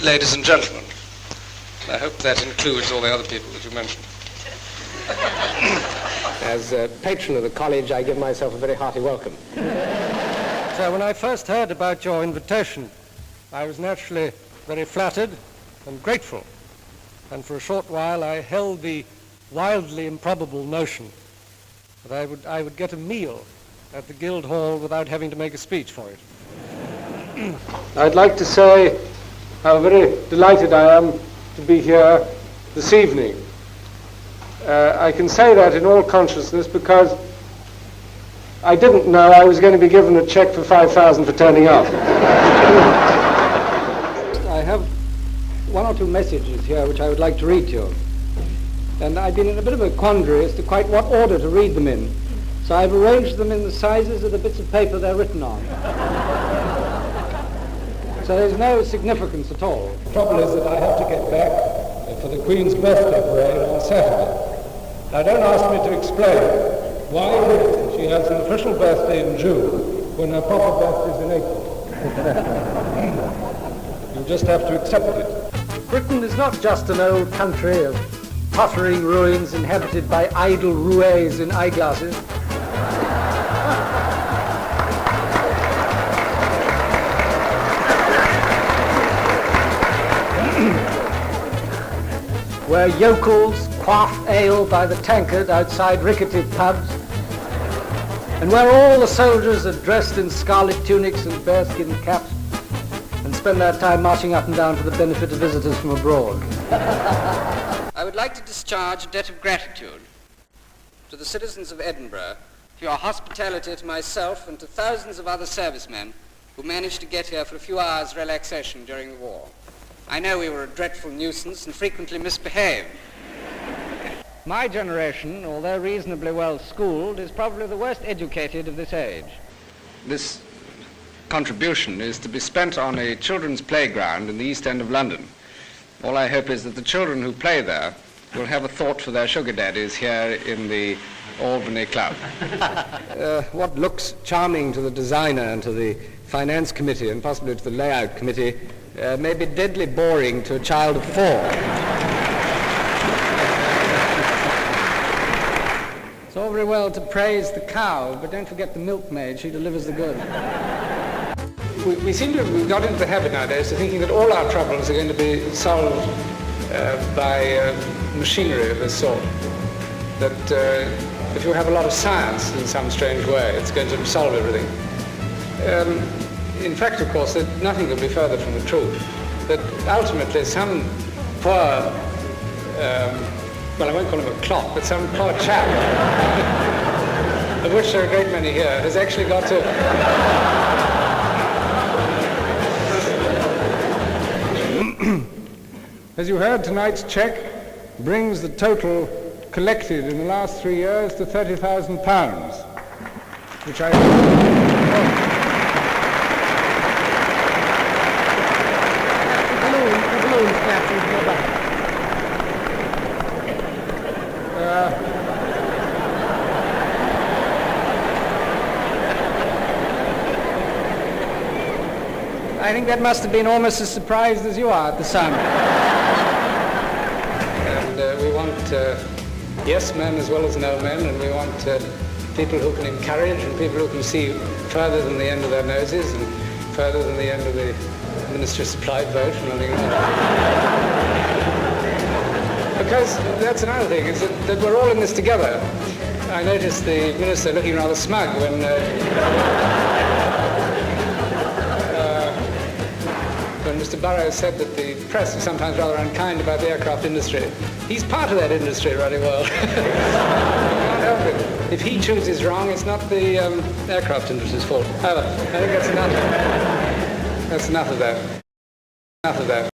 ladies and gentlemen. I hope that includes all the other people that you mentioned. As patron of the college, I give myself a very hearty welcome. So when I first heard about your invitation, I was naturally very flattered and grateful. And for a short while I held the wildly improbable notion that I would get a meal at the Guildhall without having to make a speech for it. I'd like to say how very delighted I am to be here this evening. I can say that in all consciousness because I didn't know I was going to be given a check for $5,000 for turning up. I have one or two messages here which I would like to read to you. And I've been in a bit of a quandary as to quite what order to read them in. So I've arranged them in the sizes of the bits of paper they're written on. So there's no significance at all. The trouble is that I have to get back for the Queen's birthday parade on Saturday. Now don't ask me to explain why she has an official birthday in June when her proper birthday is in April. You just have to accept it. Britain is not just an old country of tottering ruins inhabited by idle roués in eyeglasses. Where yokels quaff ale by the tankard outside rickety pubs, and where all the soldiers are dressed in scarlet tunics and bearskin caps and spend their time marching up and down for the benefit of visitors from abroad. I would like to discharge a debt of gratitude to the citizens of Edinburgh for your hospitality to myself and to thousands of other servicemen who managed to get here for a few hours' relaxation during the war. I know we were a dreadful nuisance and frequently misbehaved. My generation, although reasonably well schooled, is probably the worst educated of this age. This contribution is to be spent on a children's playground in the East End of London. All I hope is that the children who play there will have a thought for their sugar daddies here in the Albany Club. What looks charming to the designer and to the finance committee and possibly to the layout committee may be deadly boring to a child of 4. It's all very well to praise the cow, but don't forget the milkmaid. She delivers the goods. We seem to have got into the habit nowadays of thinking that all our troubles are going to be solved by machinery of this sort. That if you have a lot of science in some strange way, it's going to solve everything. In fact, of course, that nothing could be further from the truth. That ultimately some poor, well, I won't call him a clock, but some poor chap, of which there are a great many here, has actually got to... As you heard, tonight's cheque brings the total collected in the last 3 years to £30,000, which I... I think that must have been almost as surprised as you are at the sum. And we want yes men as well as no men, and we want people who can encourage and people who can see further than the end of their noses and further than the end of the minister's supplied vote and everything like that. Because that's another thing, is that we're all in this together. I noticed the minister looking rather smug when Mr. Burrows said that the press is sometimes rather unkind about the aircraft industry. He's part of that industry really well. You can't help it. If he chooses wrong, it's not the aircraft industry's fault. However, I think that's enough. That's enough of that. Enough of that.